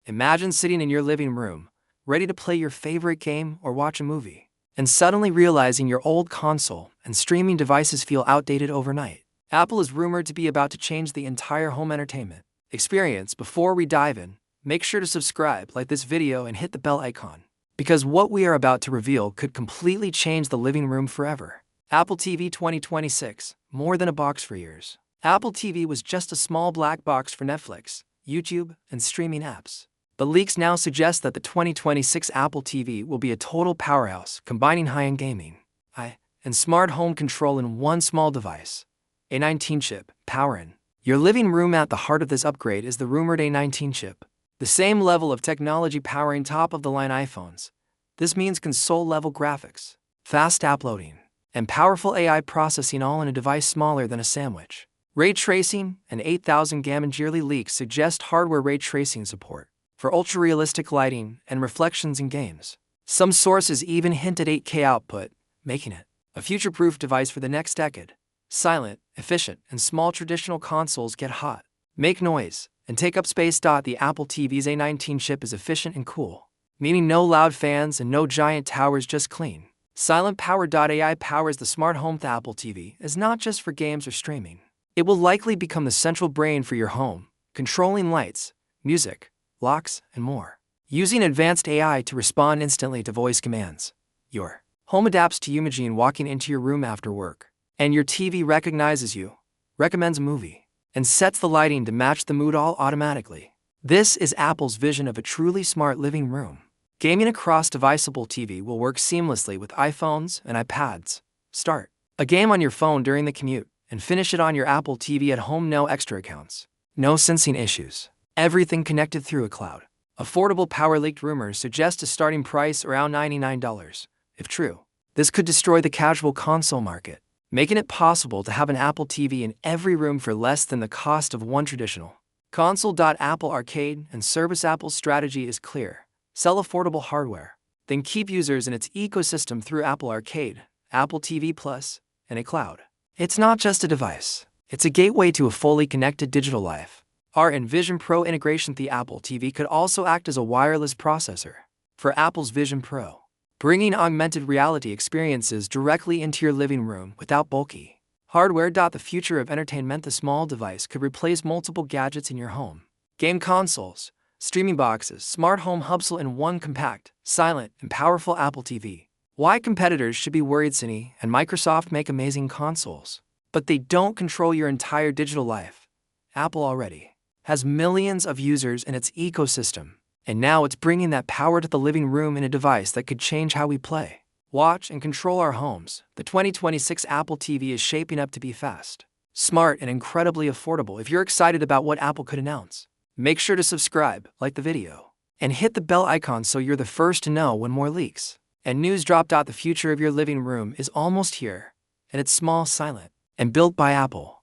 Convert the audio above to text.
Imagine sitting in your living room, ready to play your favorite game or watch a movie, and suddenly realizing your old console and streaming devices feel outdated overnight. Apple is rumored to be about to change the entire home entertainment experience. Before we dive in, make sure to subscribe, like this video, and hit the bell icon, because what we are about to reveal could completely change the living room forever. Apple TV 2026, more than a box for years. Apple TV was just a small black box for Netflix, YouTube, and streaming apps. But leaks now suggest that the 2026 Apple TV will be a total powerhouse, combining high-end gaming, and smart home control in one small device. A19 chip, powering your living room. At the heart of this upgrade is the rumored A19 chip, the same level of technology powering top-of-the-line iPhones. This means console-level graphics, fast app loading, and powerful AI processing, all in a device smaller than a sandwich. Ray tracing and 8,000 gamma yearly leaks suggest hardware ray tracing support for ultra-realistic lighting and reflections in games. Some sources even hint at 8K output, making it a future-proof device for the next decade. Silent, efficient, and small. Traditional consoles get hot, make noise, and take up space. The Apple TV's A19 chip is efficient and cool, meaning no loud fans and no giant towers, just clean, silent power. AI powers the smart home. The Apple TV is not just for games or streaming. It will likely become the central brain for your home, controlling lights, music, locks, and more. Using advanced AI to respond instantly to voice commands, your home adapts to you. Imagine walking into your room after work, and your TV recognizes you, recommends a movie, and sets the lighting to match the mood, all automatically. This is Apple's vision of a truly smart living room. Gaming across deviceable TV will work seamlessly with iPhones and iPads. Start a game on your phone during the commute and finish it on your Apple TV at home. No extra accounts, no syncing issues. Everything connected through a cloud. Affordable power. Leaked rumors suggest a starting price around $99. If true, this could destroy the casual console market, making it possible to have an Apple TV in every room for less than the cost of one traditional console. Apple Arcade and Service. Apple's strategy is clear: sell affordable hardware, then keep users in its ecosystem through Apple Arcade, Apple TV Plus, and a cloud. It's not just a device, it's a gateway to a fully connected digital life. Our Vision Pro integration. The Apple TV could also act as a wireless processor for Apple's Vision Pro, bringing augmented reality experiences directly into your living room without bulky hardware. The future of entertainment. The small device could replace multiple gadgets in your home: game consoles, streaming boxes, smart home hubs, in one compact, silent, and powerful Apple TV. Why competitors should be worried? Sony and Microsoft make amazing consoles, but they don't control your entire digital life. Apple already has millions of users in its ecosystem, and now it's bringing that power to the living room in a device that could change how we play, watch, and control our homes. The 2026 Apple TV is shaping up to be fast, smart, and incredibly affordable. If you're excited about what Apple could announce, make sure to subscribe, like the video, and hit the bell icon so you're the first to know when more leaks and news drop. The future of your living room is almost here, and it's small, silent, and built by Apple.